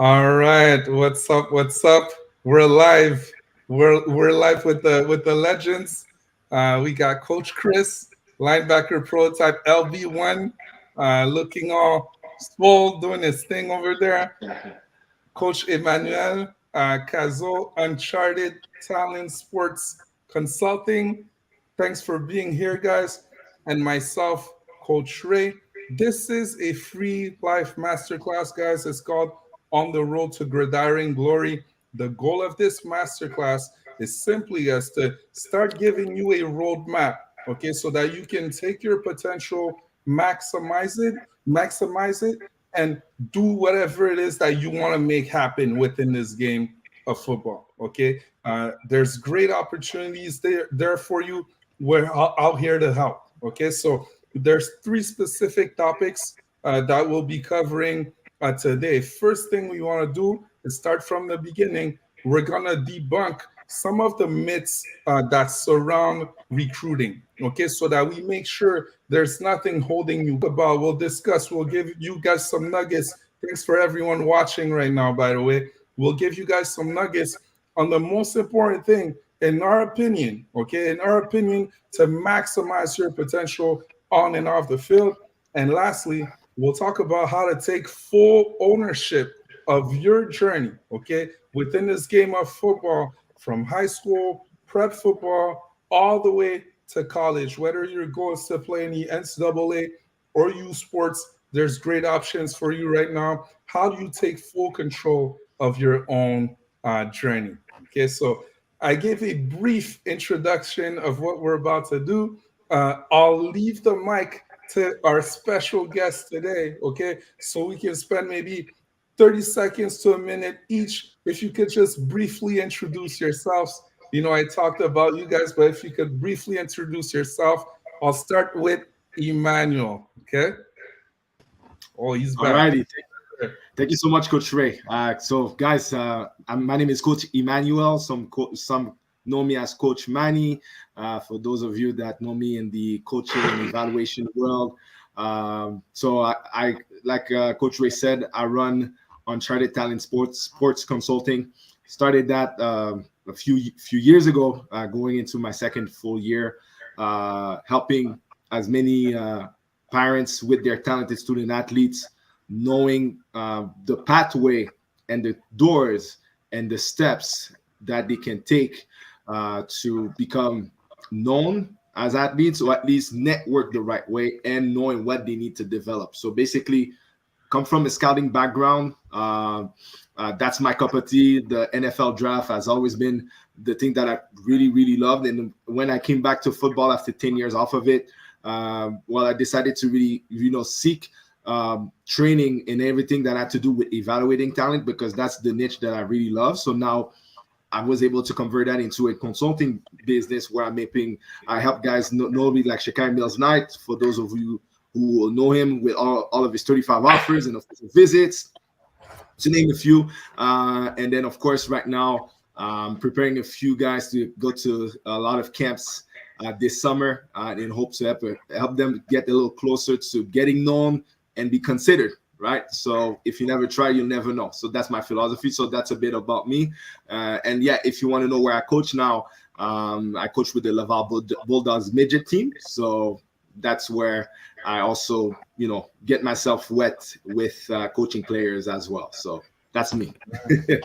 All right, what's up? What's up? We're live. We're live with the legends. We got Coach Chris, linebacker prototype LB1, looking all swole, doing his thing over there. Coach Emmanuel, Cazeau, Uncharted Talent Sports Consulting. Thanks for being here, guys. And myself, Coach Ray. This is a free life masterclass, guys. It's called On the Road to Gridiron Glory. The goal of this masterclass is simply as to start giving you a roadmap, okay, so that you can take your potential, maximize it, and do whatever it is that you want to make happen within this game of football. Okay, there's great opportunities there for you. We're out here to help. Okay, so there's three specific topics that we'll be covering today. First thing we want to do is start from the beginning. We're gonna debunk some of the myths that surround recruiting, okay, so that we make sure there's nothing holding you about. We'll discuss, we'll give you guys some nuggets. Thanks for everyone watching right now, by the way. We'll give you guys some nuggets on the most important thing, in our opinion, okay, in our opinion, to maximize your potential on and off the field. And lastly, we'll talk about how to take full ownership of your journey, okay, within this game of football, from high school, prep football, all the way to college. Whether your goal is to play in the NCAA or Usports, there's great options for you right now. How do you take full control of your own journey? Okay, so I gave a brief introduction of what we're about to do. I'll leave the mic to our special guest today, okay, so we can spend maybe 30 seconds to a minute each. If you could just briefly introduce yourselves. You know, I talked about you guys, but if you could briefly introduce yourself, I'll start with Emmanuel. Okay. Oh, he's All back. righty. Thank you so much, Coach Ray. So, guys, my name is Coach Emmanuel. Some know me as Coach Manny. For those of you that know me in the coaching and evaluation world, so I like Coach Ray said, I run Uncharted Talent Sports Consulting. Started that a few years ago, going into my second full year, helping as many parents with their talented student athletes, knowing the pathway and the doors and the steps that they can take to become known as athletes, or at least network the right way, and knowing what they need to develop. So basically, come from a scouting background. That's my cup of tea. The NFL draft has always been the thing that I really, really loved. And when I came back to football after 10 years off of it, I decided to really, seek training in everything that had to do with evaluating talent, because that's the niche that I really love. So now I was able to convert that into a consulting business where I help guys know me, like Shakai Mills Knight, for those of you who will know him, with all of his 35 offers and official visits, to name a few. And then, of course, right now, preparing a few guys to go to a lot of camps this summer in hopes to help them get a little closer to getting known and be considered, right? So if you never try, you'll never know. So that's my philosophy. So that's a bit about me. And yeah, if you want to know where I coach now, I coach with the Laval Bulldogs midget team. So that's where I also, get myself wet with coaching players as well. So that's me.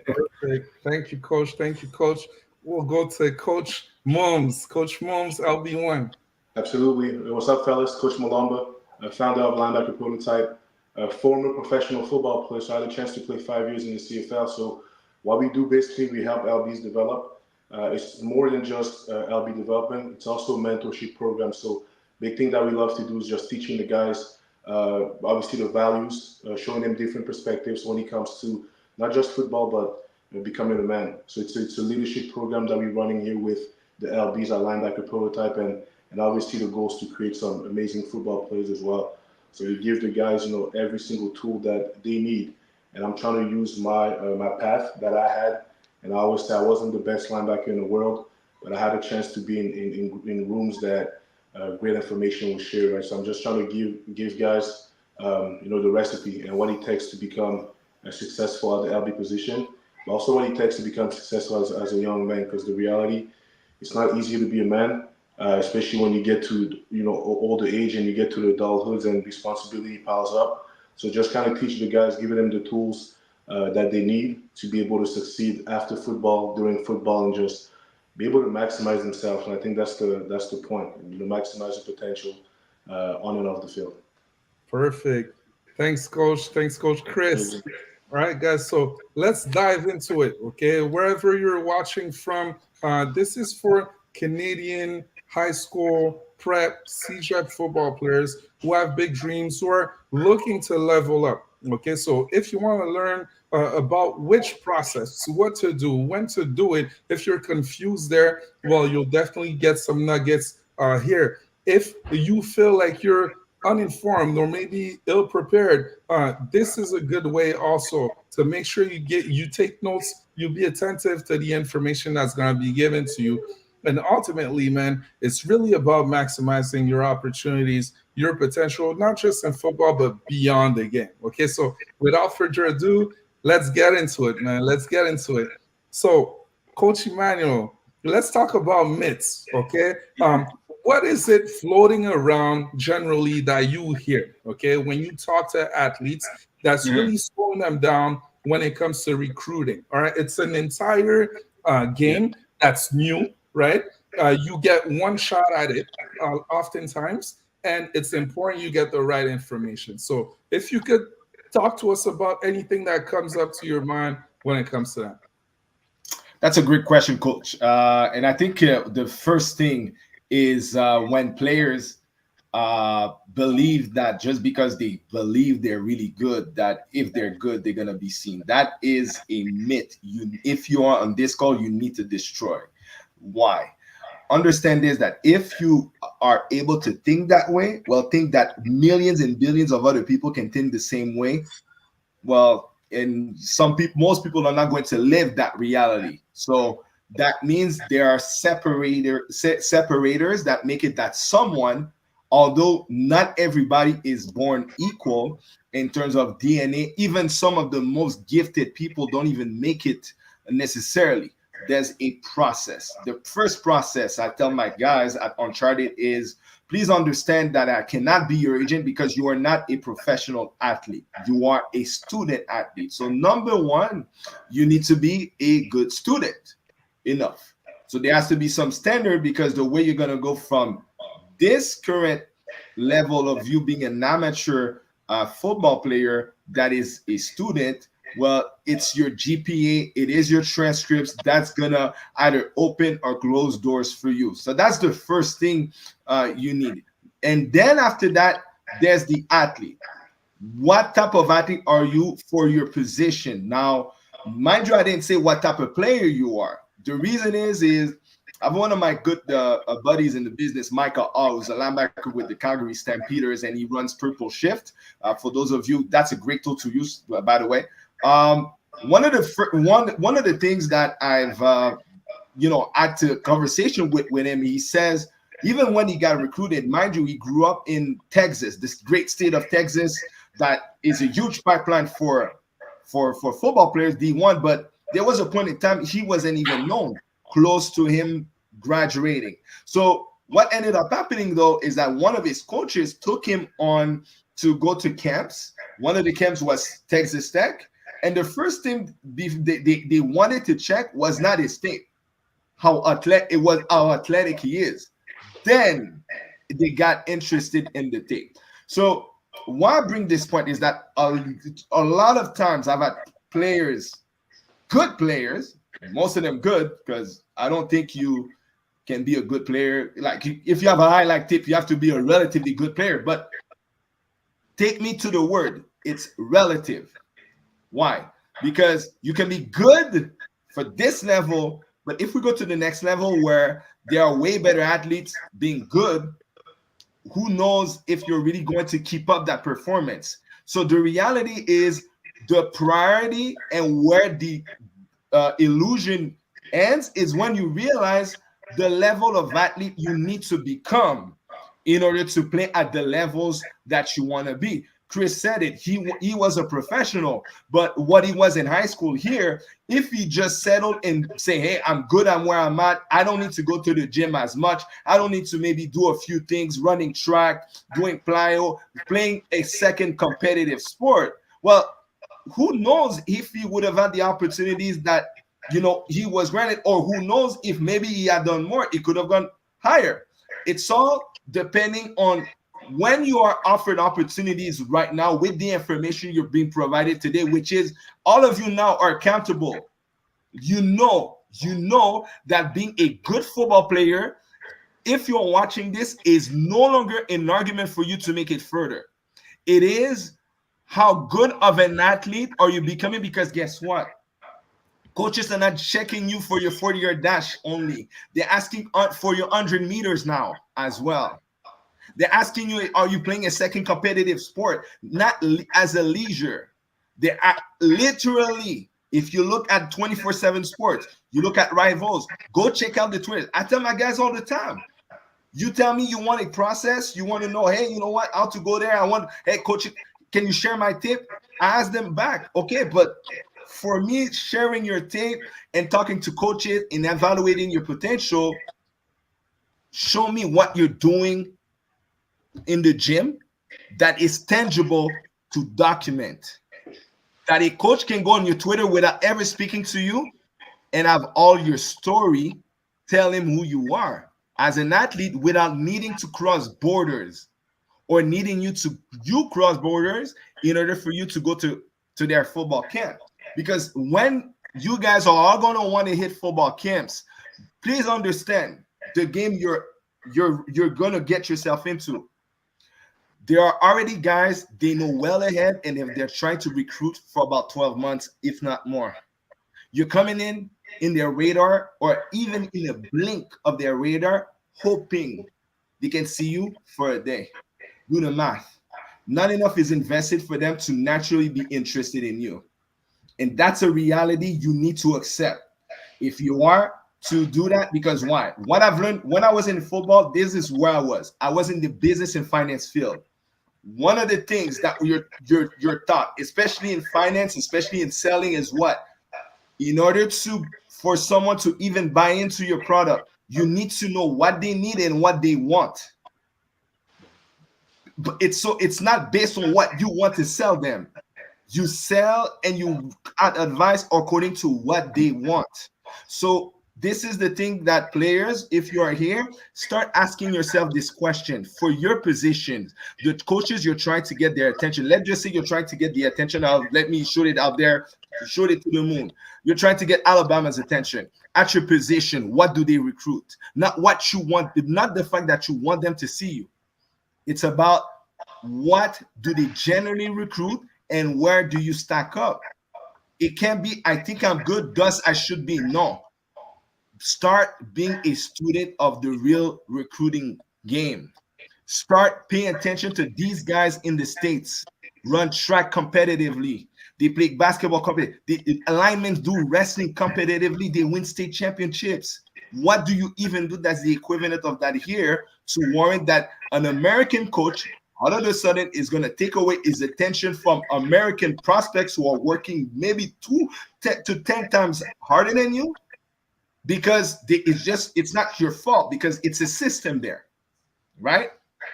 Perfect. Thank you, Coach. Thank you, Coach. We'll go to Coach Mums. Coach Mums, LB1. Absolutely. What's up, fellas? Coach Mulumba, founder of Linebacker Prototype, a former professional football player. So I had a chance to play 5 years in the CFL. So what we do, basically, we help LBs develop. It's more than just LB development. It's also a mentorship program. So big thing that we love to do is just teaching the guys, obviously, the values, showing them different perspectives when it comes to not just football, but becoming a man. So it's a leadership program that we're running here with the LBs, our Linebacker Prototype, and obviously the goal is to create some amazing football players as well. So we give the guys, every single tool that they need. And I'm trying to use my path that I had. And I always say I wasn't the best linebacker in the world, but I had a chance to be in rooms that great information was shared. Right? So I'm just trying to give guys, the recipe and what it takes to become and successful at the LB position, but also what it takes to become successful as a young man. Because the reality, it's not easy to be a man, especially when you get to older age and you get to the adulthood and responsibility piles up. So just kind of teach the guys, giving them the tools that they need to be able to succeed after football, during football, and just be able to maximize themselves. And I think that's the point. Maximize the potential on and off the field. Perfect. Thanks, Coach. Thanks, Coach Chris. All right, guys. So let's dive into it. Okay, wherever you're watching from, this is for Canadian high school prep CJEP football players who have big dreams, who are looking to level up. Okay, so if you want to learn about which process, what to do, when to do it, if you're confused there, well, you'll definitely get some nuggets here. If you feel like you're uninformed or maybe ill-prepared, this is a good way also to make sure you take notes, you be attentive to the information that's going to be given to you. And ultimately, man, it's really about maximizing your opportunities, your potential, not just in football, but beyond the game. Okay, so without further ado, let's get into it, man. Let's get into it. So, Coach Emmanuel, let's talk about myths, okay? What is it floating around generally that you hear, okay, when you talk to athletes that's really slowing them down when it comes to recruiting? All right, it's an entire game that's new, right? You get one shot at it oftentimes, and it's important you get the right information. So if you could talk to us about anything that comes up to your mind when it comes to that. That's a great question, Coach. And I think the first thing is when players believe that just because they believe they're really good, that if they're good, they're going to be seen. That is a myth. If you are on this call, you need to destroy. Why? Understand this, that if you are able to think that way, well, think that millions and billions of other people can think the same way. Well, and most people are not going to live that reality. So that means there are separators that make it that someone, although not everybody is born equal in terms of DNA, even some of the most gifted people don't even make it necessarily. There's a process. The first process I tell my guys at Uncharted is, please understand that I cannot be your agent because you are not a professional athlete. You are a student athlete. So number one, you need to be a good student. Enough. So there has to be some standard, because the way you're going to go from this current level of you being an amateur football player that is a student, well, it's your GPA, it is your transcripts that's going to either open or close doors for you. So that's the first thing you need. And then after that, there's the athlete. What type of athlete are you for your position? Now, mind you, I didn't say what type of player you are. The reason is I have one of my good buddies in the business, Michael O, who's a linebacker with the Calgary Stampeders, and he runs Purple Shift. For those of you, that's a great tool to use, by the way. One of the things that I've had to conversation with him, he says, even when he got recruited, mind you, he grew up in Texas, this great state of Texas that is a huge pipeline for football players, D1, but there was a point in time he wasn't even known close to him graduating. So what ended up happening, though, is that one of his coaches took him on to go to camps. One of the camps was Texas Tech. And the first thing they wanted to check was not his tape, how athletic he is. Then they got interested in the tape. So why I bring this point is that a lot of times I've had players, good players, most of them good, because I don't think you can be a good player. Like, if you have a highlight tip, you have to be a relatively good player. But take me to the word. It's relative. Why? Because you can be good for this level, but if we go to the next level where there are way better athletes being good, who knows if you're really going to keep up that performance. So the reality is the priority and where the illusion ends is when you realize the level of athlete you need to become in order to play at the levels that you want to be. Chris said it. He was a professional, but what he was in high school here, if he just settled and say, hey, I'm good at where I'm at, I don't need to go to the gym as much. I don't need to maybe do a few things, running track, doing plyo, playing a second competitive sport. Well, who knows if he would have had the opportunities that, he was granted, or who knows if maybe he had done more, he could have gone higher. It's all depending on when you are offered opportunities right now with the information you're being provided today, which is all of you now are accountable. You know that being a good football player, if you're watching this, is no longer an argument for you to make it further. It is how good of an athlete are you becoming, because guess what? Coaches are not checking you for your 40-yard dash only. They're asking for your 100 meters now as well. They're asking you, are you playing a second competitive sport? Not as a leisure. They are literally, if you look at 24/7 sports, you look at Rivals, go check out the Twitter. I tell my guys all the time, you tell me you want a process, you want to know, hey, you know what, how to go there. Hey, coach, can you share my tip? I ask them back. Okay, but for me, sharing your tape and talking to coaches and evaluating your potential, show me what you're doing in the gym that is tangible to document. That a coach can go on your Twitter without ever speaking to you and have all your story, tell him who you are as an athlete without needing to cross borders or needing you cross borders in order for you to go to their football camp. Because when you guys are all going to want to hit football camps, please understand the game you're going to get yourself into. There are already guys, they know well ahead, and if they're trying to recruit for about 12 months, if not more. You're coming in their radar, or even in a blink of their radar, hoping they can see you for a day. Do the math. Not enough is invested for them to naturally be interested in you. And that's a reality you need to accept. If you are to do that, because why? What I've learned when I was in football, this is where I was. I was in the business and finance field. One of the things that you're taught, especially in finance, especially in selling, is what? In order for someone to even buy into your product, you need to know what they need and what they want. But it's not based on what you want to sell them. You sell and you add advice according to what they want. So this is the thing that players, if you are here, start asking yourself this question for your positions. The coaches, you're trying to get their attention. Let's just say you're trying to get the attention of, let me shoot it out there, shoot it to the moon. You're trying to get Alabama's attention. At your position, what do they recruit? Not what you want, not the fact that you want them to see you. It's about what do they generally recruit and where do you stack up? It can't be, I think I'm good, thus I should be. No. Start being a student of the real recruiting game. Start paying attention to these guys in the States. Run track competitively. They play basketball competitively. The alignments do wrestling competitively. They win state championships. What do you even do that's the equivalent of that here to warrant that an American coach all of a sudden is going to take away his attention from American prospects who are working maybe 2 to 10 times harder than you? Because it's not your fault, because it's a system there, right?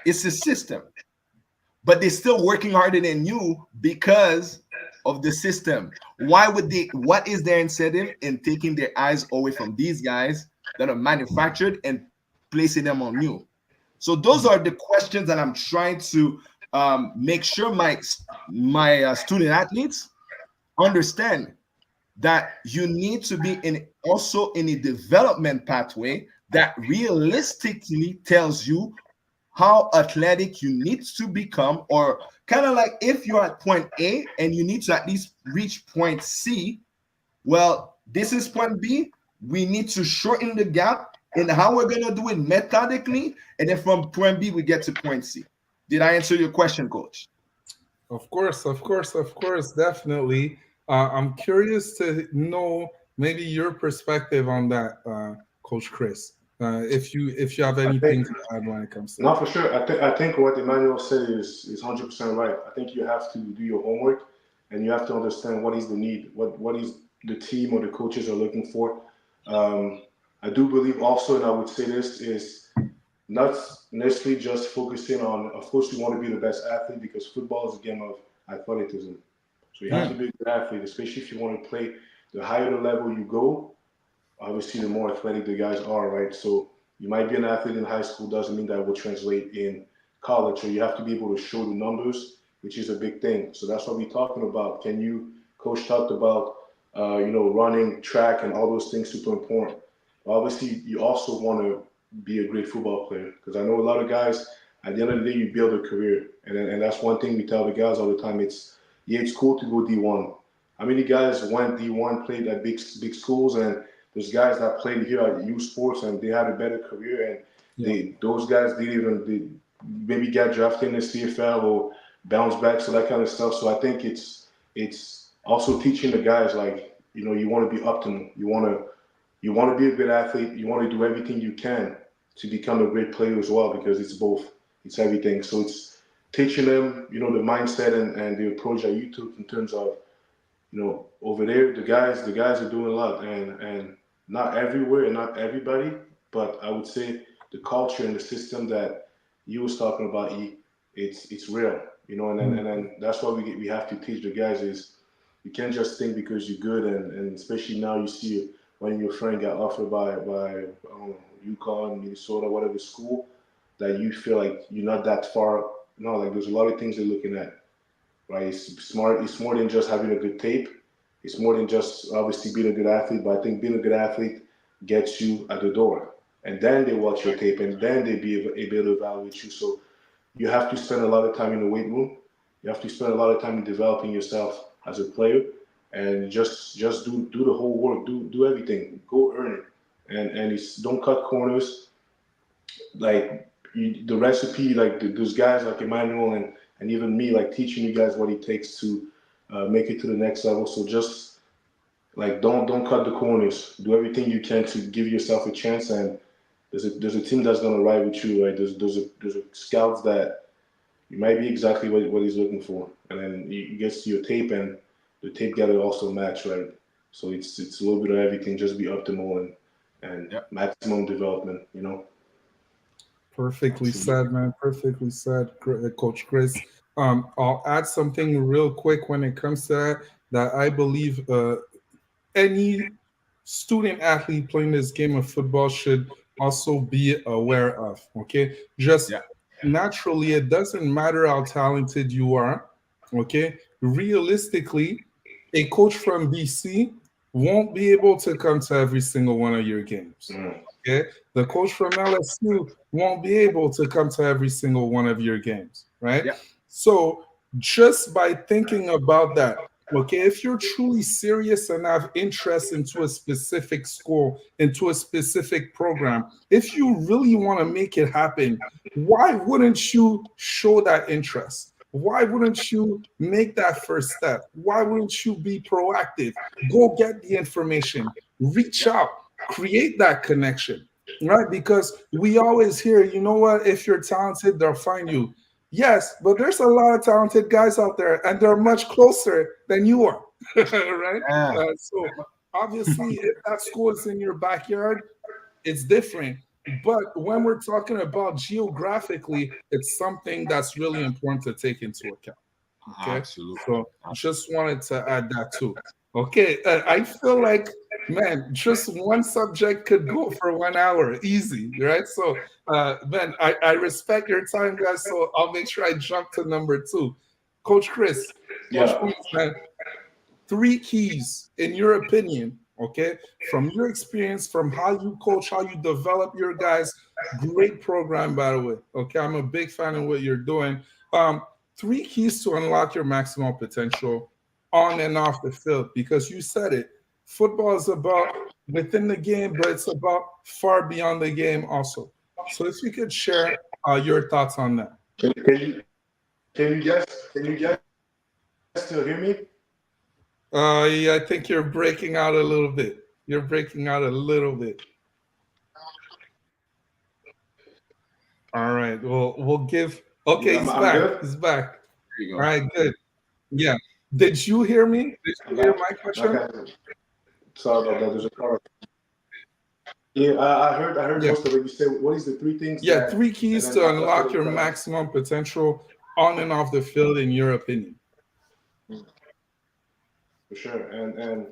It's a system. But they're still working harder than you because of the system. What is their incentive in taking their eyes away from these guys that are manufactured and placing them on you? So those are the questions that I'm trying to make sure my student athletes understand, that you need to be also in a development pathway that realistically tells you how athletic you need to become, or kind of like if you're at point A and you need to at least reach point C, well, this is point B. We need to shorten the gap, and how we're going to do it methodically, and then from point B, we get to point C. Did I answer your question, Coach? Of course, definitely. I'm curious to know maybe your perspective on that, Coach Chris. If you have anything to add when it comes to No, that. for sure. I think what Emmanuel said is 100% right. I think you have to do your homework, and you have to understand what is the need, what is the team or the coaches are looking for. Um, I do believe also, and I would say this is not necessarily just focusing on. Of course, you want to be the best athlete because football is a game of athleticism. So you have to be a good athlete, especially if you want to play. The higher the level you go, obviously the more athletic the guys are, right? So you might be an athlete in high school, doesn't mean that will translate in college. So you have to be able to show the numbers, which is a big thing. So that's what we're talking about. Can you, Coach talked about, running, track, and all those things super important. Obviously, you also want to be a great football player because I know a lot of guys. At the end of the day, you build a career, and that's one thing we tell the guys all the time. It's cool to go D1. How many guys went D1, played at big schools, and there's guys that played here at Usports and they had a better career, and those guys maybe got drafted in the CFL or bounce back, so that kind of stuff. So I think it's also teaching the guys like you want to be optimal, you want to be a good athlete, you want to do everything you can to become a great player as well because it's both, it's everything. So it's teaching them the mindset and the approach that you took in terms of over there, the guys are doing a lot, and not everywhere and not everybody, but I would say the culture and the system that you was talking about, it's real, and then that's what we have to teach the guys is you can't just think because you're good, and especially now you see when your friend got offered by UConn, Minnesota, whatever school, that you feel like you're not that far. No, like there's a lot of things they're looking at, right? It's smart. It's more than just having a good tape. It's more than just obviously being a good athlete. But I think being a good athlete gets you at the door, and then they watch your tape, and then they be able to evaluate you. So you have to spend a lot of time in the weight room. You have to spend a lot of time in developing yourself as a player, and just do the whole work. Do everything. Go earn it, and it's don't cut corners. Like the recipe, like those guys like Emmanuel and even me, like teaching you guys what it takes to make it to the next level. So just like don't cut the corners. Do everything you can to give yourself a chance. And there's a team that's gonna ride with you, right? There's a scouts that you might be exactly what he's looking for, and then you get to your tape, and the tape got to also match, right? So it's a little bit of everything. Just be optimal and maximum development. Perfectly Absolutely. said, man. Perfectly said, Coach Chris. I'll add something real quick when it comes to that I believe any student athlete playing this game of football should also be aware of. Okay, just Yeah. naturally, it doesn't matter how talented you are. Okay, realistically, a coach from BC won't be able to come to every single one of your games. Okay, the coach from LSU won't be able to come to every single one of your games, right? Yeah. So just by thinking about that, okay, if you're truly serious and have interest into a specific school, into a specific program, if you really want to make it happen, why wouldn't you show that interest? Why wouldn't you make that first step? Why wouldn't you be proactive? Go get the information, reach out, create that connection, right? Because we always hear, you know what, if you're talented, they'll find you. Yes, but there's a lot of talented guys out there, and they're much closer than you are, right? Yeah. So obviously, if that school is in your backyard, it's different. But when we're talking about geographically, it's something that's really important to take into account. Okay, Absolutely. so just wanted to add that too. Okay, I feel like, man, just one subject could go for 1 hour, easy, right? So, man, I respect your time, guys. So I'll make sure I jump to number two. Coach Chris, Coach Yeah. Chris, man, 3 keys in your opinion, okay, from your experience, from how you coach, how you develop your guys. Great program, by the way. Okay, I'm a big fan of what you're doing. um 3 keys to unlock your maximum potential on and off the field, because you said it, football is about within the game, but it's about far beyond the game also. So if you could share your thoughts on that. Can you guys still hear me? Yeah, I think you're breaking out a little bit. You're breaking out a little bit. right. We'll give. Okay, Yeah, he's I'm back. good. He's back. There you All go. right, good. Yeah. Did you hear me? Did you hear my question? Okay. Sorry about that. There's a car. Yeah, I heard Yeah. most of it. You said, what is the three things Yeah. that, 3 and keys then to after unlock the your question. maximum potential on and off the field, in your opinion. For sure. And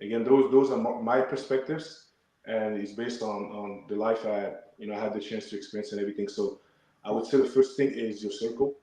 again, those are my perspectives, and it's based on the life I had the chance to experience and everything. So I would say the first thing is your circle,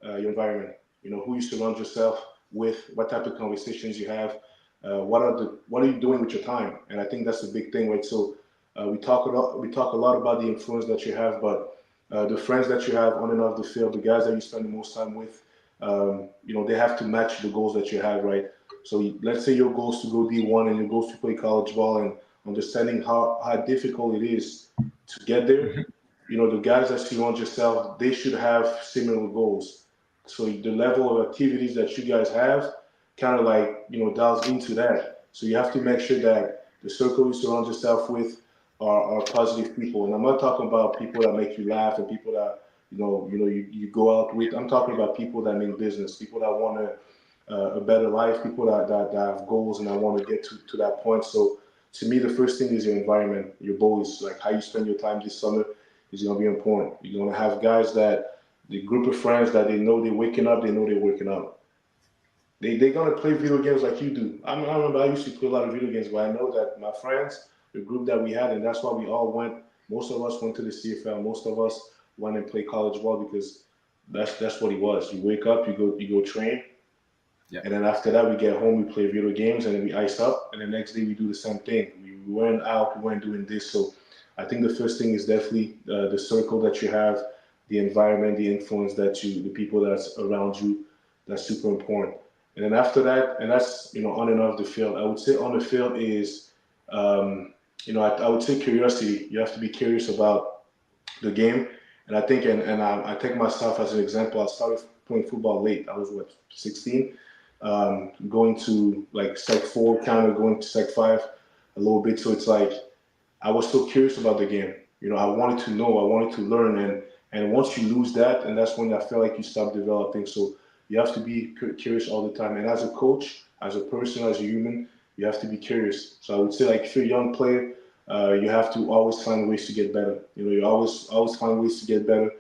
your environment. Who you surround yourself with, what type of conversations you have, what are you doing with your time? And I think that's the big thing, right? So we talk a lot about the influence that you have, but the friends that you have on and off the field, the guys that you spend the most time with, they have to match the goals that you have, right? So let's say your goal is to go D1 and your goal is to play college ball, and understanding how difficult it is to get there. The guys that surround yourself, they should have similar goals. So the level of activities that you guys have kind of like, dials into that. So you have to make sure that the circle you surround yourself with are positive people. And I'm not talking about people that make you laugh and people that, you go out with. I'm talking about people that mean business, people that want a better life, people that have goals and I want to get to that point. So to me, the first thing is your environment, your goals, like how you spend your time this summer is going to be important. You're going to have guys that the group of friends that they know they're waking up, they know they're waking up. They're going to play video games like you do. I remember I used to play a lot of video games, but I know that my friends, the group that we had, and that's why we all went, most of us went to the CFL, most of us went and played college ball because that's what it was. You wake up, you go train, Yeah. and then after that, we get home, we play video games, and then we ice up. And the next day, we do the same thing. We weren't out, we weren't doing this. So I think the first thing is definitely the circle that you have, the environment, the influence the people that's around you, that's super important. And then after that, and that's, on and off the field, I would say on the field is, I would say curiosity. You have to be curious about the game. And I think, and I take myself as an example, I started playing football late. I was, 16? Going to like Sec 4, kind of going to Sec 5 a little bit. So it's like I was so curious about the game. I wanted to know, I wanted to learn, and once you lose that, and that's when I feel like you stop developing. So you have to be curious all the time. And as a coach, as a person, as a human, you have to be curious. So I would say, like, if you're a young player, you have to always find ways to get better. You always find ways to get better.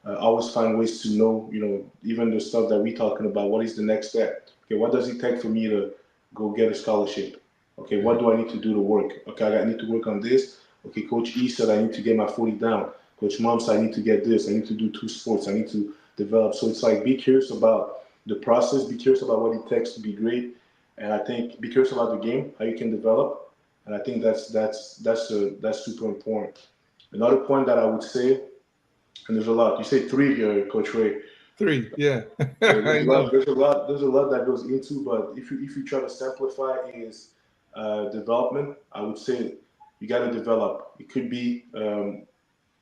Always find ways to know, even the stuff that we're talking about. What is the next step? Okay, what does it take for me to go get a scholarship? Okay, what do I need to do to work? Okay, I need to work on this. Okay, Coach E said I need to get my 40 down. Coach Mom said I need to get this. I need to do 2 sports. I need to develop. So it's like, be curious about the process. Be curious about what it takes to be great. And I think be curious about the game, how you can develop. And I think that's super important. Another point that I would say, and there's a lot. You say 3 here, Coach Ray. 3, yeah. Yeah, I know. there's a lot that goes into, but if you try to simplify is development, I would say you got to develop. It could be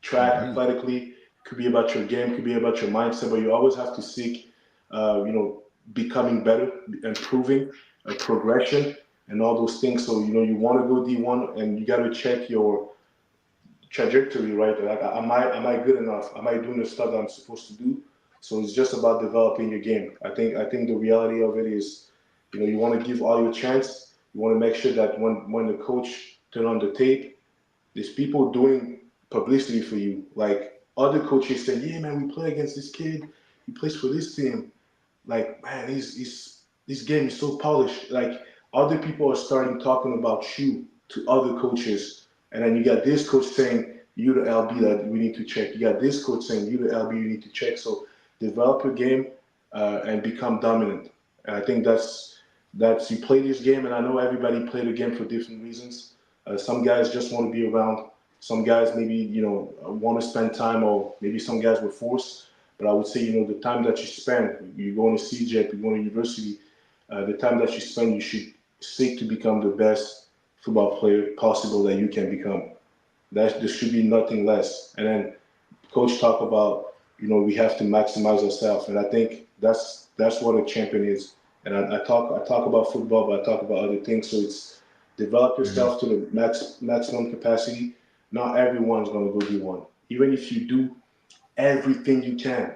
track athletically, it could be about your game, it could be about your mindset, but you always have to seek, becoming better, improving, progression, and all those things. So you want to go D1, and you got to check your trajectory, right? Like, am I good enough? Am I doing the stuff that I'm supposed to do? So it's just about developing your game. I think the reality of it is, you want to give all your chance. You want to make sure that when the coach turn on the tape, there's people doing publicity for you. Like other coaches say, yeah, man, we play against this kid. He plays for this team. Like, man, this game is so polished. Like other people are starting talking about you to other coaches, and then you got this coach saying you the LB that we need to check. You got this coach saying you the LB you need to check. So develop your game and become dominant. And I think that's you play this game, and I know everybody play the game for different reasons. Some guys just want to be around. Some guys maybe want to spend time, or maybe some guys were forced. But I would say, the time that you spend, you're going to CJEP, you're going to university, the time that you spend, you should seek to become the best football player possible that you can become. There should be nothing less. And then coach talk about, we have to maximize ourselves. And I think that's what a champion is. And I talk about football, but I talk about other things. So it's develop yourself to the maximum capacity. Not everyone's going to go D1. Even if you do everything you can.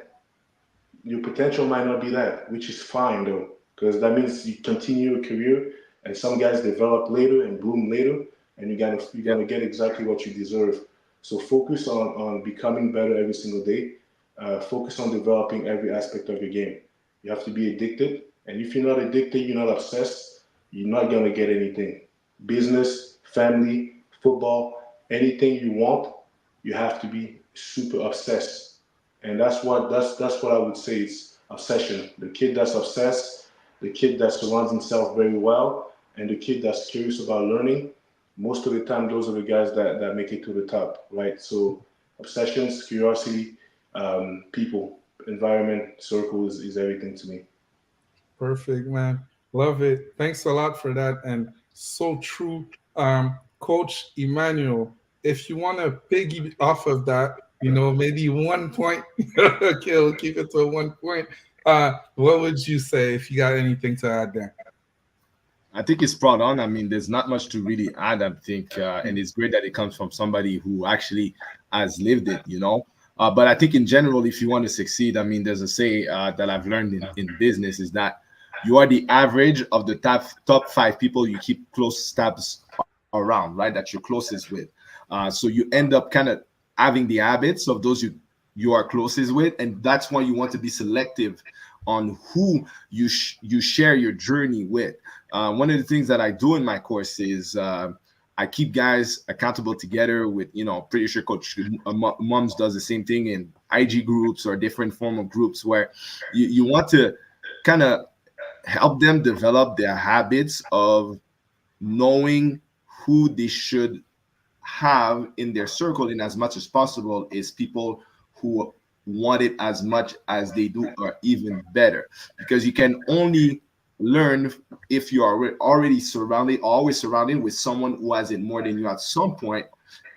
Your potential might not be that, which is fine though, because that means you continue your career, and some guys develop later and bloom later, and you're gonna get exactly what you deserve. So focus on becoming better every single day. Focus on developing every aspect of your game. You have to be addicted, and if you're not addicted, you're not obsessed, you're not gonna get anything. Business, family, football, anything you want, you have to be super obsessed, and that's what I would say is obsession. The kid that's obsessed, the kid that surrounds himself very well, and the kid that's curious about learning. Most of the time, those are the guys that make it to the top, right? So, obsessions, curiosity, people, environment, circle is everything to me. Perfect, man. Love it. Thanks a lot for that. And so true. Coach Emmanuel, if you want to piggy off of that, maybe 1 point. Okay, we'll keep it to 1 point. What would you say if you got anything to add there? I think it's spot on. I mean, there's not much to really add. I think, and it's great that it comes from somebody who actually has lived it. But I think in general, if you want to succeed, I mean, there's a say that I've learned in business is that you are the average of the top 5 people you keep close tabs around, right? That you're closest with. So you end up kind of having the habits of those you are closest with, and that's why you want to be selective on who you share your journey with. One of the things that I do in my course is I keep guys accountable together with, pretty sure Coach Mums does the same thing in IG groups or different form of groups where you want to kind of help them develop their habits of knowing who they should have in their circle in as much as possible is people who want it as much as they do or even better, because you can only learn if you are already always surrounded with someone who has it more than you at some point,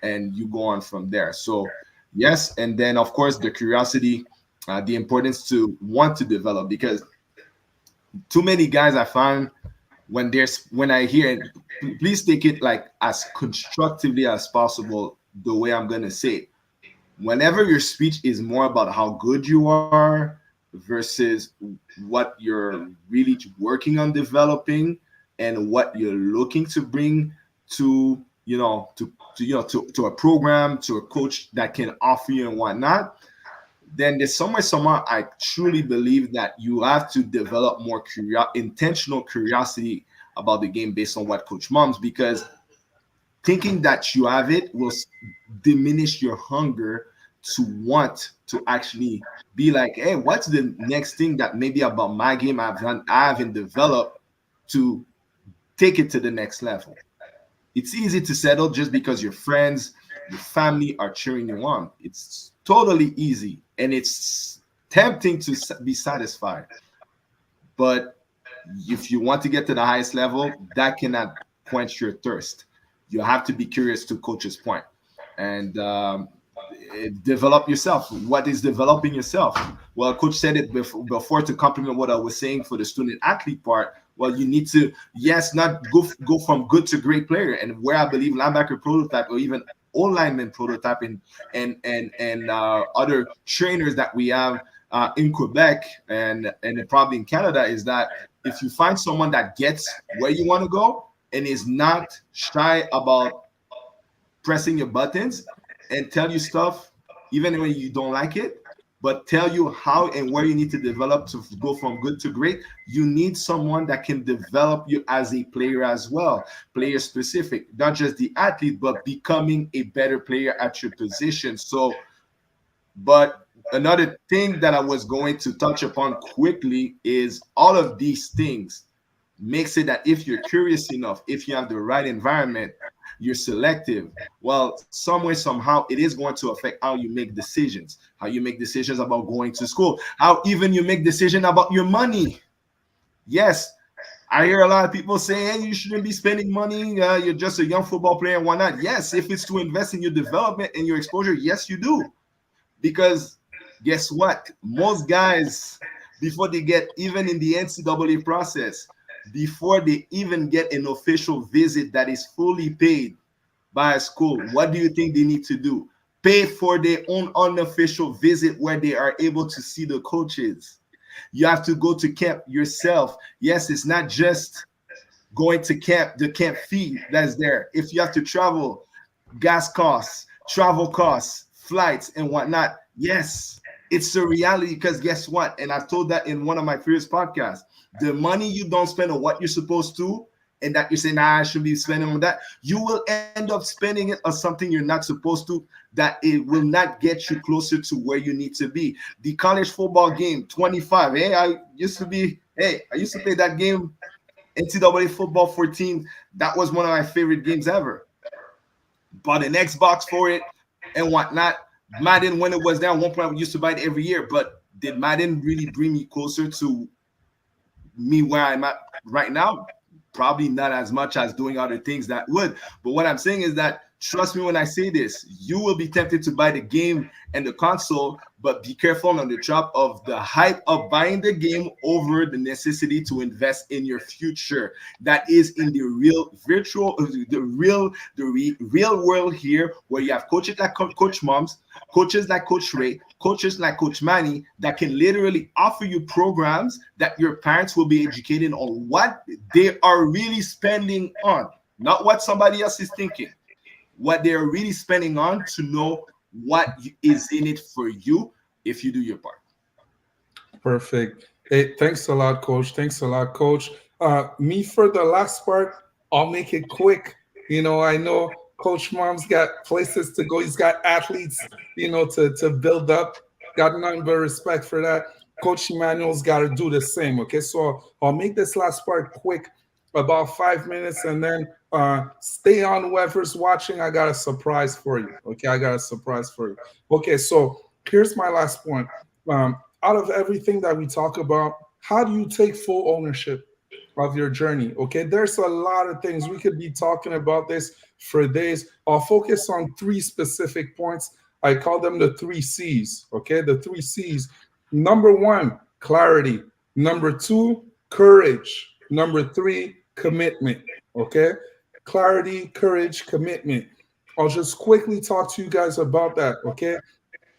and you go on from there. So yes, and then of course the curiosity, the importance to want to develop, because too many guys I find when I hear it, please take it like as constructively as possible the way I'm gonna say it. Whenever your speech is more about how good you are versus what you're really working on developing and what you're looking to bring to to a program, to a coach that can offer you and whatnot, then there's somewhere I truly believe that you have to develop more intentional curiosity about the game based on what Coach Mums, because thinking that you have it will diminish your hunger to want to actually be like, hey, what's the next thing that maybe about my game I haven't developed to take it to the next level. It's easy to settle just because your friends, your family are cheering you on. It's totally easy, and it's tempting to be satisfied. But if you want to get to the highest level, that cannot quench your thirst. You have to be curious, to Coach's point, and develop yourself. What is developing yourself? Well, Coach said it before to complement what I was saying for the student athlete part. Well, you need to, yes, not go from good to great player, and where I believe linebacker prototype or even O-lineman prototype and other trainers that we have in Quebec and probably in Canada is that if you find someone that gets where you want to go and is not shy about pressing your buttons and tell you stuff even when you don't like it, but tell you how and where you need to develop to go from good to great, you need someone that can develop you as a player as well, player specific, not just the athlete, but becoming a better player at your position. So, but another thing that I was going to touch upon quickly is all of these things makes it that if you're curious enough, if you have the right environment, you're selective, well, some way, somehow, it is going to affect how you make decisions, about going to school, how even you make decisions about your money. Yes, I hear a lot of people saying, hey, you shouldn't be spending money. You're just a young football player and whatnot. Yes, if it's to invest in your development and your exposure, yes, you do. Because guess what? Most guys, before they get even in the NCAA process, before they even get an official visit that is fully paid by a school, what do you think they need to do? pay for their own unofficial visit where they are able to see the coaches. You have to go to camp yourself. Yes, it's not just going to camp, the camp fee that's there. If you have to travel, gas costs, travel costs, flights, and whatnot, yes, it's a reality because guess what? And I told that in one of my previous podcasts. The money you don't spend on what you're supposed to, and that you say, nah, I should be spending on that, you will end up spending it on something you're not supposed to, that it will not get you closer to where you need to be. The college football game, 25. I used to play that game, NCAA football 14. That was one of my favorite games ever. Bought an Xbox for it and whatnot. Madden, when it was down, at one point I used to buy it every year, but did Madden really bring me closer to me where I'm at right now? Probably not as much as doing other things that would. But what I'm saying is that, trust me when I say this, you will be tempted to buy the game and the console, but be careful on the trap of the hype of buying the game over the necessity to invest in your future. That is in the real real world here, where you have coaches like Coach Moms, coaches like Coach Ray, coaches like Coach Manny that can literally offer you programs that your parents will be educated on what they are really spending on, not what somebody else is thinking. What they're really spending on to know what is in it for you if you do your part. Perfect. Hey, thanks a lot, Coach. Thanks a lot, Coach. Me for the last part, I'll make it quick. I know Coach Mom's got places to go. He's got athletes, to build up. Got nothing but respect for that. Coach Emmanuel's got to do the same. Okay, so I'll make this last part quick, about 5 minutes, and then stay on whoever's watching. I got a surprise for you. Okay, I got a surprise for you. Okay, so here's my last point. Out of everything that we talk about, how do you take full ownership of your journey? Okay, there's a lot of things. We could be talking about this for days. I'll focus on 3 specific points. I call them the 3 C's. Okay, the 3 C's. Number 1, clarity. Number 2, courage. Number 3, commitment. Okay, clarity, courage, commitment. I'll just quickly talk to you guys about that. Okay,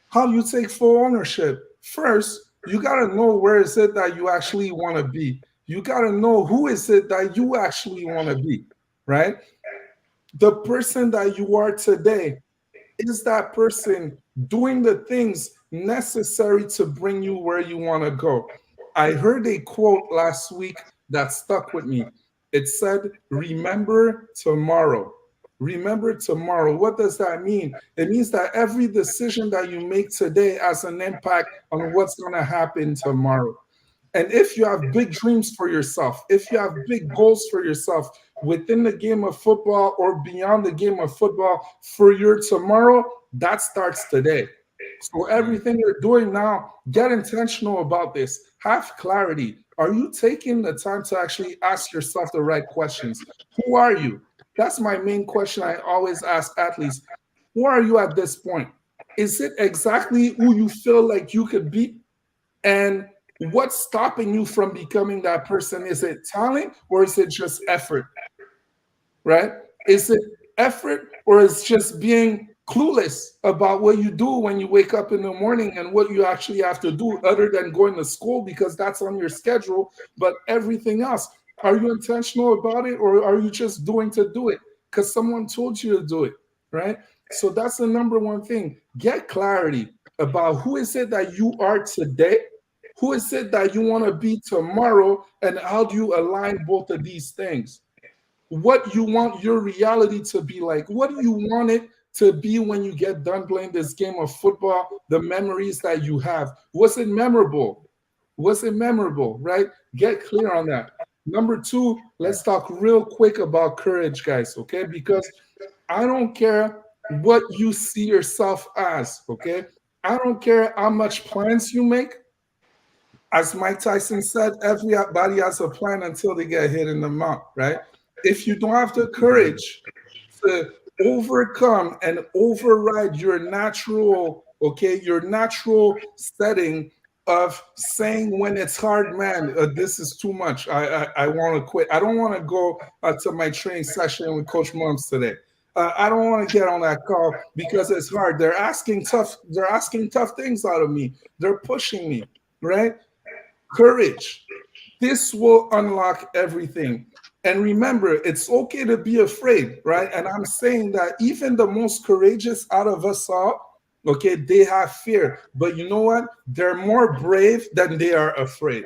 how do you take full ownership? First, you got to know where is it that you actually want to be. You got to know who is it that you actually want to be, right? The person that you are today, is that person doing the things necessary to bring you where you want to go? I heard a quote last week that stuck with me. It said, remember tomorrow. Remember tomorrow. What does that mean? It means that every decision that you make today has an impact on what's going to happen tomorrow. And if you have big dreams for yourself, if you have big goals for yourself within the game of football or beyond the game of football for your tomorrow, that starts today. So everything you're doing now, get intentional about this. Have clarity. Are you taking the time to actually ask yourself the right questions? Who are you? That's my main question I always ask athletes. Who are you at this point? Is it exactly who you feel like you could be? And what's stopping you from becoming that person? Is it talent or is it just effort? Right? Is it effort or is just being clueless about what you do when you wake up in the morning and what you actually have to do other than going to school because that's on your schedule, but everything else? Are you intentional about it or are you just doing to do it because someone told you to do it, right? So that's the number one thing. Get clarity about who is it that you are today, who is it that you want to be tomorrow, and how do you align both of these things? What you want your reality to be like? What do you want it to be when you get done playing this game of football? The memories that you have. Was it memorable? Was it memorable, right? Get clear on that. Number 2, let's talk real quick about courage, guys, okay? Because I don't care what you see yourself as, okay? I don't care how much plans you make. As Mike Tyson said, everybody has a plan until they get hit in the mouth, right? If you don't have the courage to overcome and override your natural, your natural setting of saying when it's hard, man, this is too much. I want to quit. I don't want to go to my training session with Coach Mums today. I don't want to get on that call because it's hard. They're asking tough things out of me. They're pushing me, right? Courage. This will unlock everything. And remember, it's okay to be afraid, right? And I'm saying that even the most courageous out of us all, okay, they have fear. But you know what? They're more brave than they are afraid,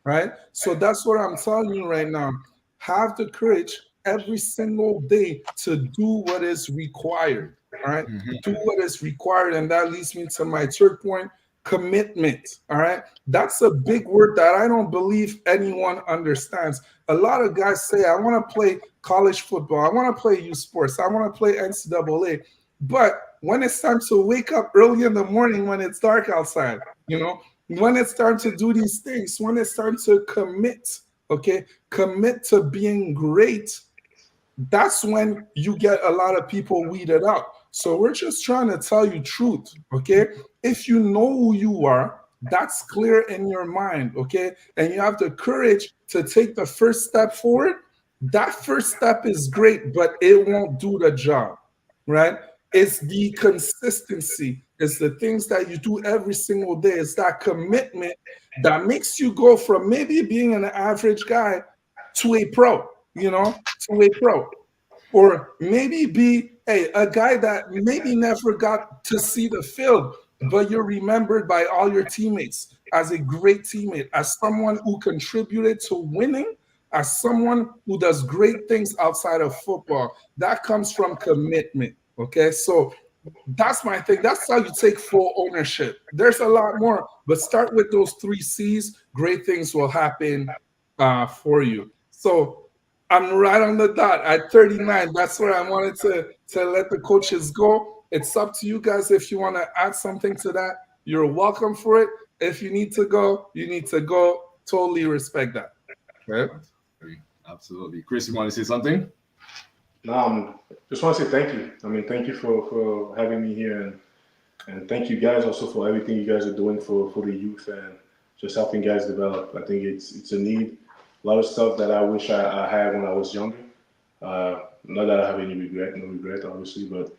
right? So that's what I'm telling you right now. Have the courage every single day to do what is required, all right? Do what is required. And that leads me to my third point, commitment, all right? That's a big word that I don't believe anyone understands. A lot of guys say, I want to play college football. I want to play Usports. I want to play NCAA. But when it's time to wake up early in the morning when it's dark outside, when it's time to do these things, when it's time to commit, okay, commit to being great, that's when you get a lot of people weeded out. So we're just trying to tell you truth, okay? If you know who you are, that's clear in your mind, okay? And you have the courage to take the first step forward. That first step is great, but it won't do the job, right? It's the consistency. It's the things that you do every single day. It's that commitment that makes you go from maybe being an average guy to a pro, to a pro. Or maybe be a guy that maybe never got to see the field, but you're remembered by all your teammates as a great teammate, as someone who contributed to winning, as someone who does great things outside of football. That comes from commitment. Okay, so that's my thing. That's how you take full ownership. There's a lot more, but start with those 3 C's. Great things will happen for you. So I'm right on the dot at 39. That's where I wanted to let the coaches go. It's up to you guys. If you want to add something to that, you're welcome for it. If you need to go, you need to go. Totally respect that. Okay? Absolutely. Chris, you want to say something? No, just want to say thank you. I mean, thank you for having me here, and thank you guys also for everything you guys are doing for the youth and just helping guys develop. I think it's a need. A lot of stuff that I wish I had when I was younger. Not that I have any no regret, obviously, but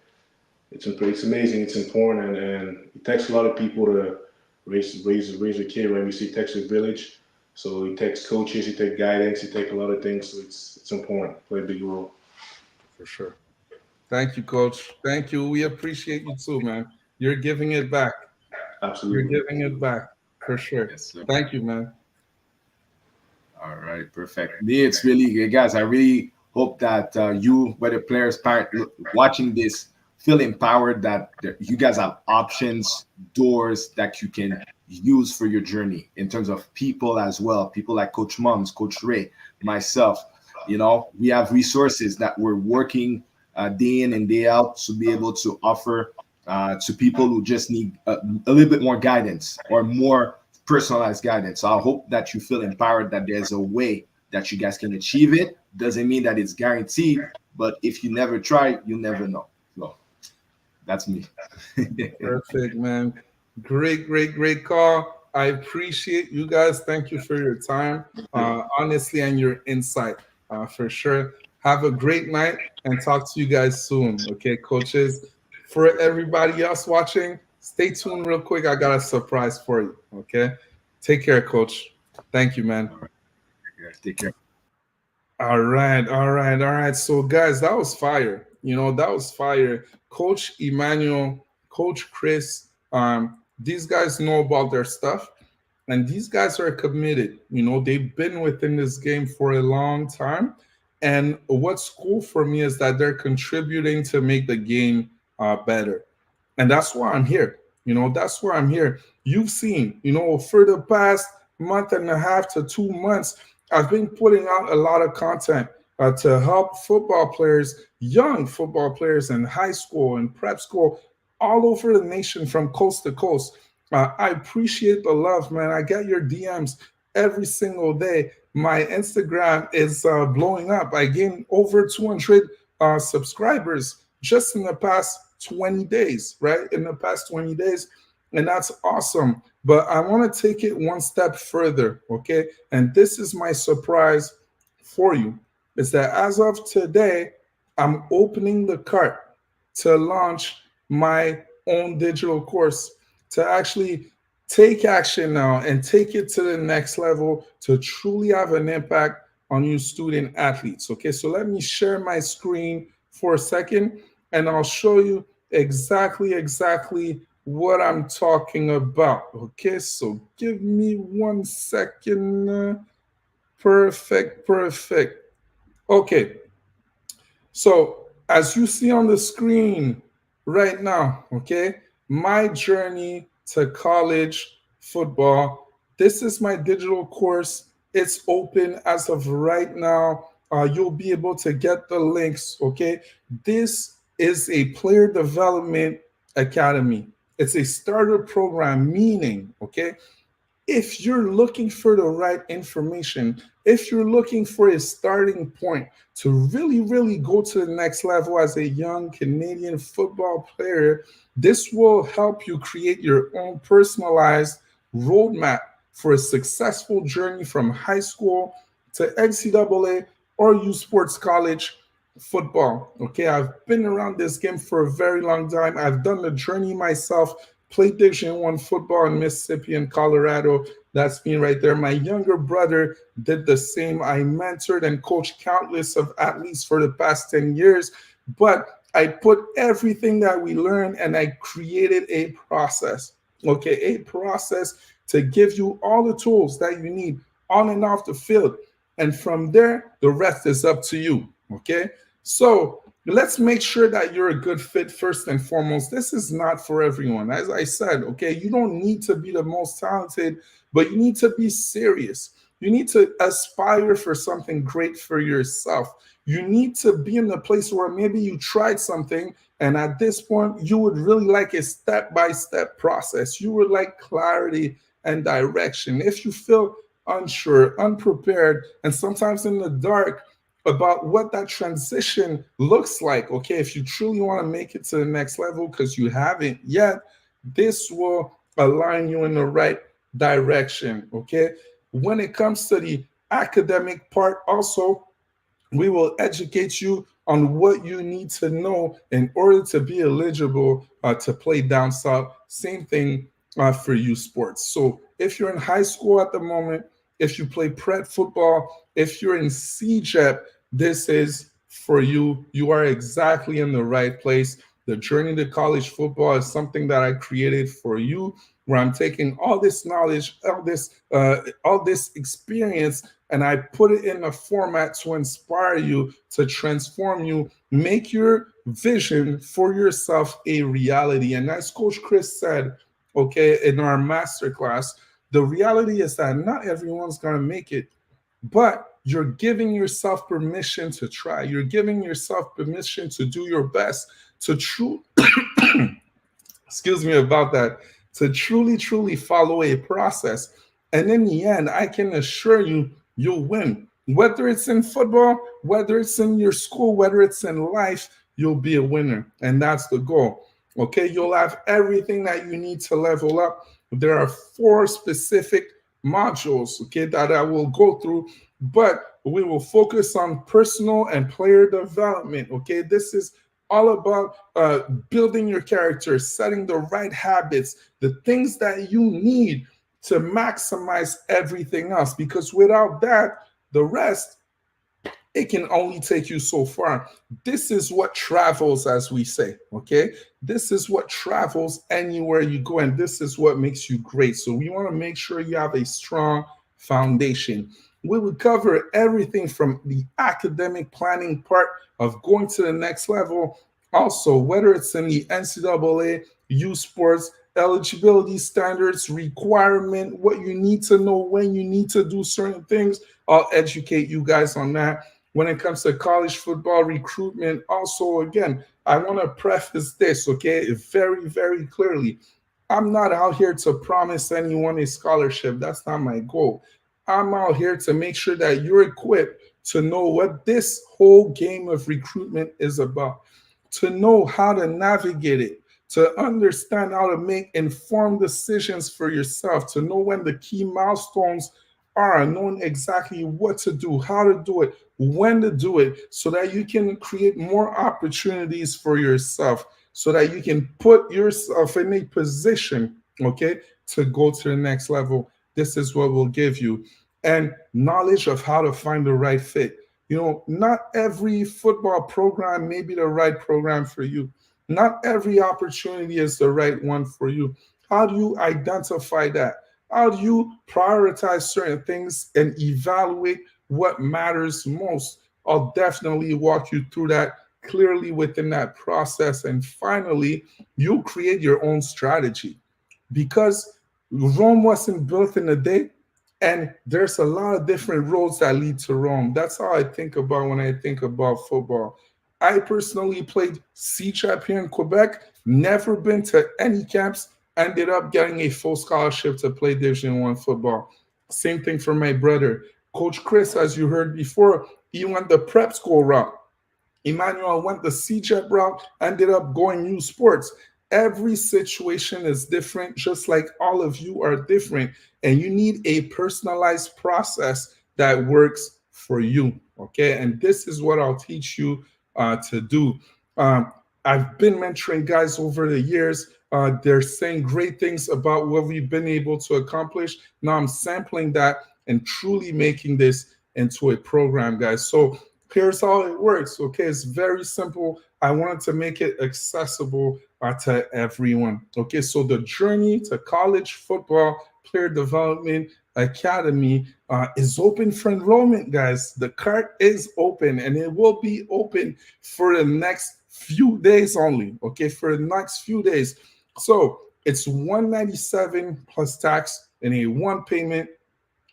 it's amazing. It's important, and it takes a lot of people to raise a kid. Right? We see it takes a village, so it takes coaches, it takes guidance, it takes a lot of things. So it's important. Play a big role. For sure. Thank you, Coach. Thank you. We appreciate you too, man. You're giving it back. Absolutely. You're giving it back for sure. Yes, sir. Thank you, man. All right, perfect. Me, it's really, guys, I really hope that you, whether players, parent, watching this, feel empowered that you guys have options, doors that you can use for your journey in terms of people as well. People like Coach Mums, Coach Ray, myself. We have resources that we're working day in and day out to be able to offer to people who just need a little bit more guidance or more personalized guidance. So I hope that you feel empowered that there's a way that you guys can achieve it. Doesn't mean that it's guaranteed, but if you never try, you'll never know. So that's me. Perfect, man. Great call. I appreciate you guys. Thank you for your time, honestly, and your insight. For sure. Have a great night and talk to you guys soon. Okay, coaches. For everybody else watching, stay tuned real quick. I got a surprise for you. Okay. Take care, Coach. Thank you, man. Take care. All right. So, guys, that was fire. That was fire. Coach Emmanuel, Coach Chris, these guys know about their stuff. And these guys are committed. They've been within this game for a long time. And what's cool for me is that they're contributing to make the game better. And that's why I'm here. That's why I'm here. You've seen, for the past month and a half to 2 months, I've been putting out a lot of content to help football players, young football players in high school and prep school, all over the nation from coast to coast. I appreciate the love, man. I get your DMs every single day. My Instagram is blowing up. I gained over 200 subscribers just in the past 20 days, right? In the past 20 days. And that's awesome. But I want to take it one step further, okay? And this is my surprise for you, is that as of today, I'm opening the cart to launch my own digital course, to actually take action now and take it to the next level to truly have an impact on you student athletes. Okay, so let me share my screen for a second and I'll show you exactly what I'm talking about. Okay, so give me 1 second. Perfect. Okay, so as you see on the screen right now, okay, my journey to college football, this is my digital course. It's open as of right now. You'll be able to get the links, okay? This is a player development academy. It's a starter program, meaning, okay, if you're looking for the right information, if you're looking for a starting point to really go to the next level as a young Canadian football player, this will help you create your own personalized roadmap for a successful journey from high school to NCAA or Usports college football. Okay, I've been around this game for a very long time. I've done the journey myself, played Division 1 football in Mississippi and Colorado. That's me right there. My younger brother did the same. I mentored and coached countless of athletes for the past 10 years, but I put everything that we learned and I created a process. Okay, a process to give you all the tools that you need on and off the field. And from there, the rest is up to you. Okay, so let's make sure that you're a good fit first and foremost. This is not for everyone. As I said, okay, you don't need to be the most talented, but you need to be serious. You need to aspire for something great for yourself. You need to be in a place where maybe you tried something and at this point you would really like a step-by-step process. You would like clarity and direction. If you feel unsure, unprepared, and sometimes in the dark about what that transition looks like, okay, if you truly want to make it to the next level because you haven't yet, this will align you in the right direction, okay? When it comes to the academic part, also, we will educate you on what you need to know in order to be eligible to play down south. Same thing for Usports. So if you're in high school at the moment, if you play prep football, if you're in CJEP, this is for you. You are exactly in the right place. The journey to college football is something that I created for you, where I'm taking all this knowledge, all this experience, and I put it in a format to inspire you, to transform you, make your vision for yourself a reality. And as Coach Chris said, okay, in our masterclass, the reality is that not everyone's going to make it, but you're giving yourself permission to try. You're giving yourself permission to do your best, to excuse me about that, to truly follow a process. And in the end, I can assure you, you'll win. Whether it's in football, whether it's in your school, whether it's in life, you'll be a winner. And that's the goal. Okay, you'll have everything that you need to level up. There are 4 specific modules, okay, that I will go through, but we will focus on personal and player development. Okay, this is all about building your character, setting the right habits, the things that you need to maximize everything else, because without that, the rest, it can only take you so far. This is what travels, as we say, okay? This is what travels anywhere you go, and this is what makes you great. So we want to make sure you have a strong foundation. We will cover everything from the academic planning part of going to the next level. Also, whether it's in the NCAA, Usports, eligibility standards, requirement, what you need to know when you need to do certain things, I'll educate you guys on that. When it comes to college football recruitment, also, again, I want to preface this, okay, very clearly. I'm not out here to promise anyone a scholarship. That's not my goal. I'm out here to make sure that you're equipped to know what this whole game of recruitment is about, to know how to navigate it, to understand how to make informed decisions for yourself, to know when the key milestones are, knowing exactly what to do, how to do it, when to do it, so that you can create more opportunities for yourself, so that you can put yourself in a position, okay, to go to the next level. This is what will give you. And knowledge of how to find the right fit. Not every football program may be the right program for you. Not every opportunity is the right one for you. How do you identify that? How do you prioritize certain things and evaluate what matters most? I'll definitely walk you through that clearly within that process. And finally, you create your own strategy, because Rome wasn't built in a day, and there's a lot of different roads that lead to Rome. That's how I think about when I think about football. I personally played C-Chap here in Quebec, never been to any camps, ended up getting a full scholarship to play Division One football. Same thing for my brother. Coach Chris, as you heard before, he went the prep school route. Emmanuel went the C-Chap route, ended up going Usports. Every situation is different, just like all of you are different. And you need a personalized process that works for you, okay? And this is what I'll teach you to do. I've been mentoring guys over the years. They're saying great things about what we've been able to accomplish. Now I'm sampling that and truly making this into a program, guys. So here's how it works, okay? It's very simple. I wanted to make it accessible to everyone, okay? So the journey to college football player development academy is open for enrollment, guys. The cart is open, and it will be open for the next few days only, okay? For the next few days. So it's $197 plus tax and a one payment.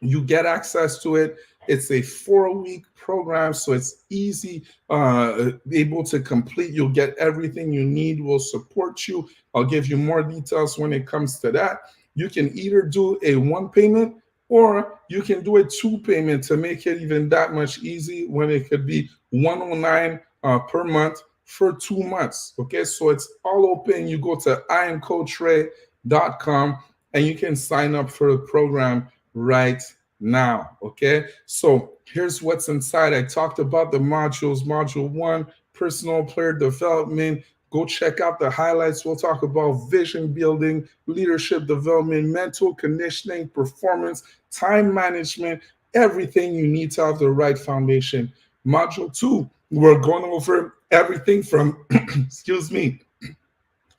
You get access to it. It's a 4-week program, so it's easy, able to complete. You'll get everything you need. We'll support you. I'll give you more details when it comes to that. You can either do a one payment, or you can do a two payment to make it even that much easy, when it could be $109 per month for 2 months. Okay, so it's all open. You go to IamCoachRay.com and you can sign up for the program right now. Okay, so here's what's inside. I talked about the modules. Module 1, personal player development. Go check out the highlights. We'll talk about vision building, leadership development, mental conditioning, performance, time management, everything you need to have the right foundation. Module 2, we're going over everything from excuse me,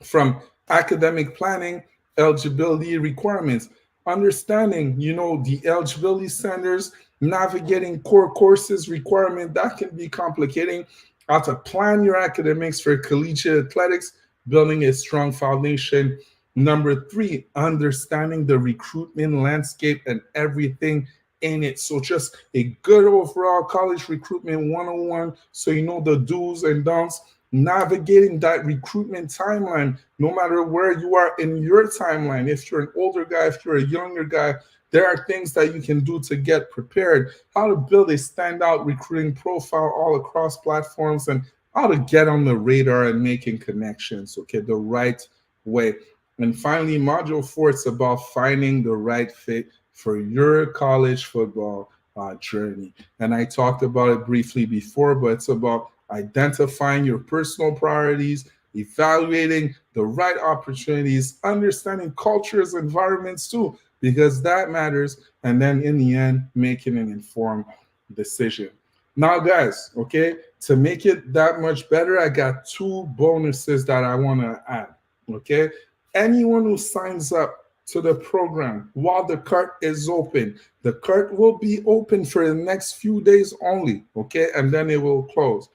from academic planning, eligibility requirements, understanding, the eligibility standards, navigating core courses requirement that can be complicating, how to plan your academics for collegiate athletics, building a strong foundation. Number 3, understanding the recruitment landscape and everything in it. So just a good overall college recruitment 101, so you know the do's and don'ts. Navigating that recruitment timeline, no matter where you are in your timeline. If you're an older guy, if you're a younger guy, there are things that you can do to get prepared. How to build a standout recruiting profile all across platforms, and how to get on the radar and making connections, okay, the right way. And finally, module 4, it's about finding the right fit for your college football journey. And I talked about it briefly before, but it's about identifying your personal priorities, evaluating the right opportunities, understanding cultures, environments too, because that matters. And then in the end, making an informed decision. Now, guys, okay, to make it that much better, I got 2 bonuses that I want to add, okay? Anyone who signs up to the program while the cart is open, the cart will be open for the next few days only, okay? And then it will close.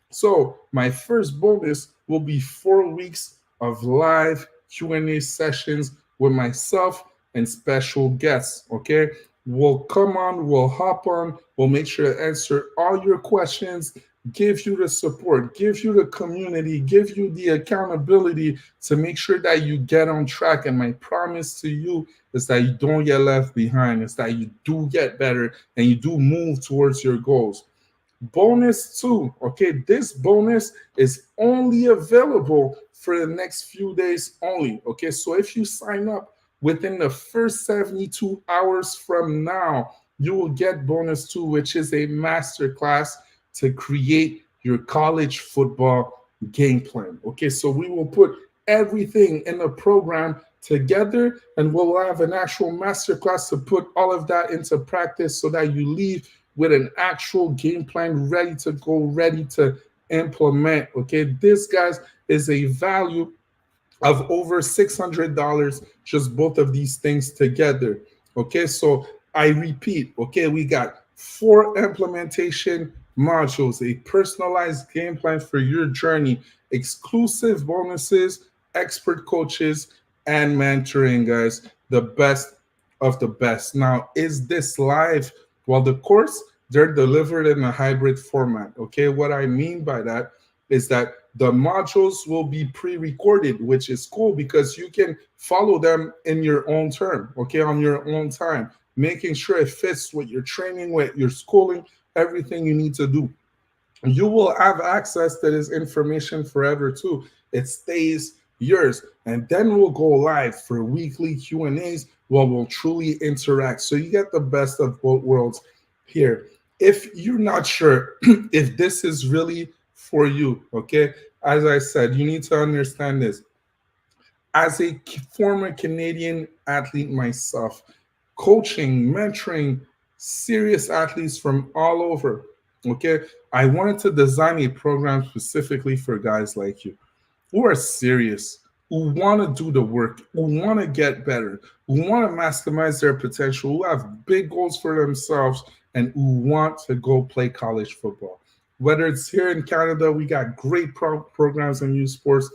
So my first bonus will be 4 weeks of live Q&A sessions with myself and special guests, okay? We'll come on, we'll hop on, we'll make sure to answer all your questions, give you the support, give you the community, give you the accountability to make sure that you get on track. And my promise to you is that you don't get left behind. It's that you do get better and you do move towards your goals. Bonus 2, okay, this bonus is only available for the next few days only, okay? So if you sign up within the first 72 hours from now, you will get bonus 2, which is a masterclass to create your college football game plan. Okay, so we will put everything in the program together, and we'll have an actual masterclass to put all of that into practice so that you leave with an actual game plan ready to go, ready to implement. Okay, this, guys, is a value of over $600, just both of these things together. Okay, so I repeat, okay, we got 4 implementation modules, a personalized game plan for your journey, exclusive bonuses, expert coaches, and mentoring, guys. The best of the best. Now, is this live? Well, the course, they're delivered in a hybrid format. Okay, what I mean by that is that the modules will be pre-recorded, which is cool because you can follow them in your own term, okay, on your own time, making sure it fits with your training, with your schooling, everything you need to do. You will have access to this information forever too. It stays yours. And then we'll go live for weekly Q&As where we'll truly interact. So you get the best of both worlds here. If you're not sure if this is really for you, okay, as I said, you need to understand this. As a former Canadian athlete myself, coaching, mentoring serious athletes from all over, okay, I wanted to design a program specifically for guys like you who are serious, who want to do the work, who want to get better, who want to maximize their potential, who have big goals for themselves, and who want to go play college football. Whether it's here in Canada, we got great programs in Usports,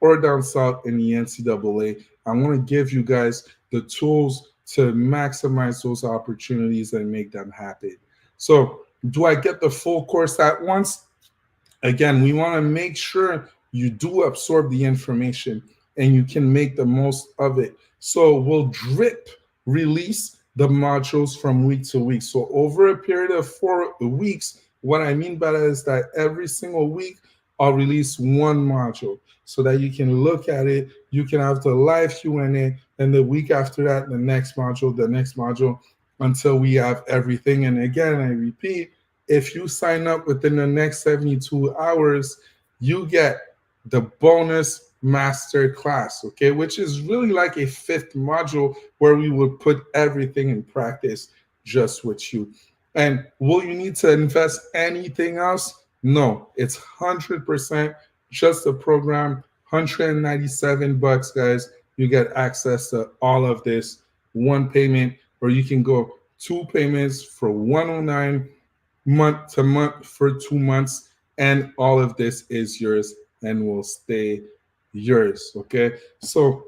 or down south in the NCAA. I want to give you guys the tools to maximize those opportunities and make them happen. So, do I get the full course at once? Again, we want to make sure you do absorb the information and you can make the most of it. So we'll drip release the modules from week to week. So over a period of 4 weeks, what I mean by that is that every single week, I'll release one module so that you can look at it. You can have the live Q&A, and the week after that, the next module, until we have everything. And again, I repeat, if you sign up within the next 72 hours, you get the bonus master class, okay, which is really like a 5th module where we would put everything in practice just with you. And will you need to invest anything else? No, it's 100% just the program, $197, guys. You get access to all of this, one payment, or you can go 2 payments for $109 month to month for 2 months, and all of this is yours and will stay yours. Okay, so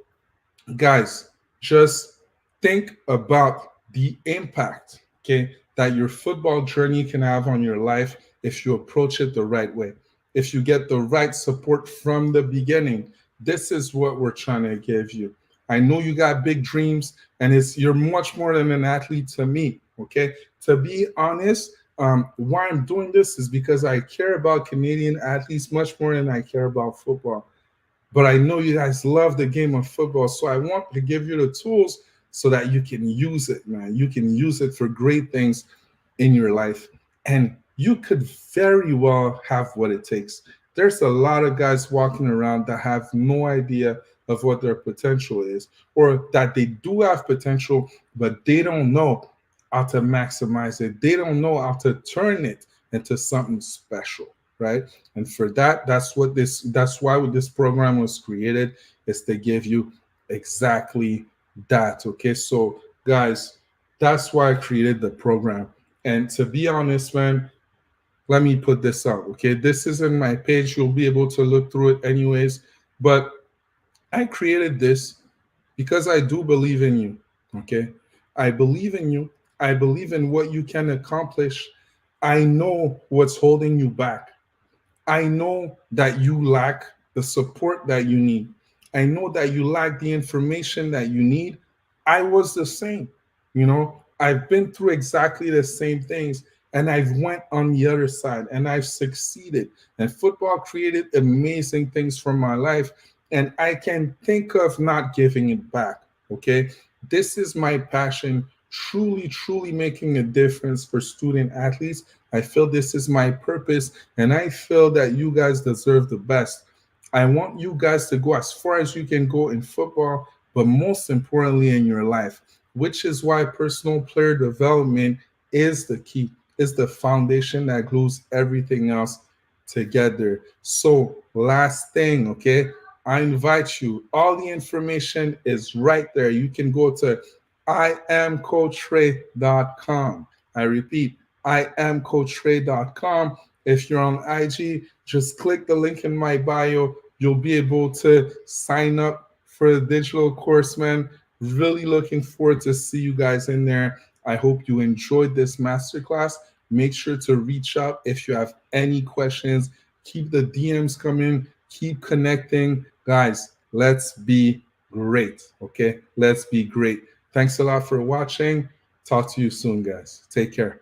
guys, just think about the impact, okay, that your football journey can have on your life if you approach it the right way, if you get the right support from the beginning. This is what we're trying to give you. I know you got big dreams, and you're much more than an athlete to me, okay? To be honest, why I'm doing this is because I care about Canadian athletes much more than I care about football. But I know you guys love the game of football, so I want to give you the tools so that you can use it, man. You can use it for great things in your life, and you could very well have what it takes. There's a lot of guys walking around that have no idea of what their potential is, or that they do have potential, but they don't know how to maximize it. They don't know how to turn it into something special, right? And for that, that's why this program was created, is to give you exactly that. Okay, so guys, that's why I created the program. And to be honest, man, let me put this out. Okay, this isn't my page. You'll be able to look through it anyways. But I created this because I do believe in you. Okay, I believe in you. I believe in what you can accomplish. I know what's holding you back. I know that you lack the support that you need. I know that you lack the information that you need. I was the same. I've been through exactly the same things, and I've went on the other side, and I've succeeded. And football created amazing things for my life, and I can think of not giving it back. Okay, this is my passion truly making a difference for student athletes. I feel this is my purpose, and I feel that you guys deserve the best. I want you guys to go as far as you can go in football, but most importantly in your life, which is why personal player development is the key, is the foundation that glues everything else together. So, last thing, okay, I invite you, all the information is right there. You can go to iamcoachray.com. I repeat, iamcoachray.com. If you're on IG, just click the link in my bio. You'll be able to sign up for the digital course, man. Really looking forward to see you guys in there. I hope you enjoyed this masterclass. Make sure to reach out if you have any questions. Keep the DMs coming. Keep connecting. Guys, let's be great, okay? Let's be great. Thanks a lot for watching. Talk to you soon, guys. Take care.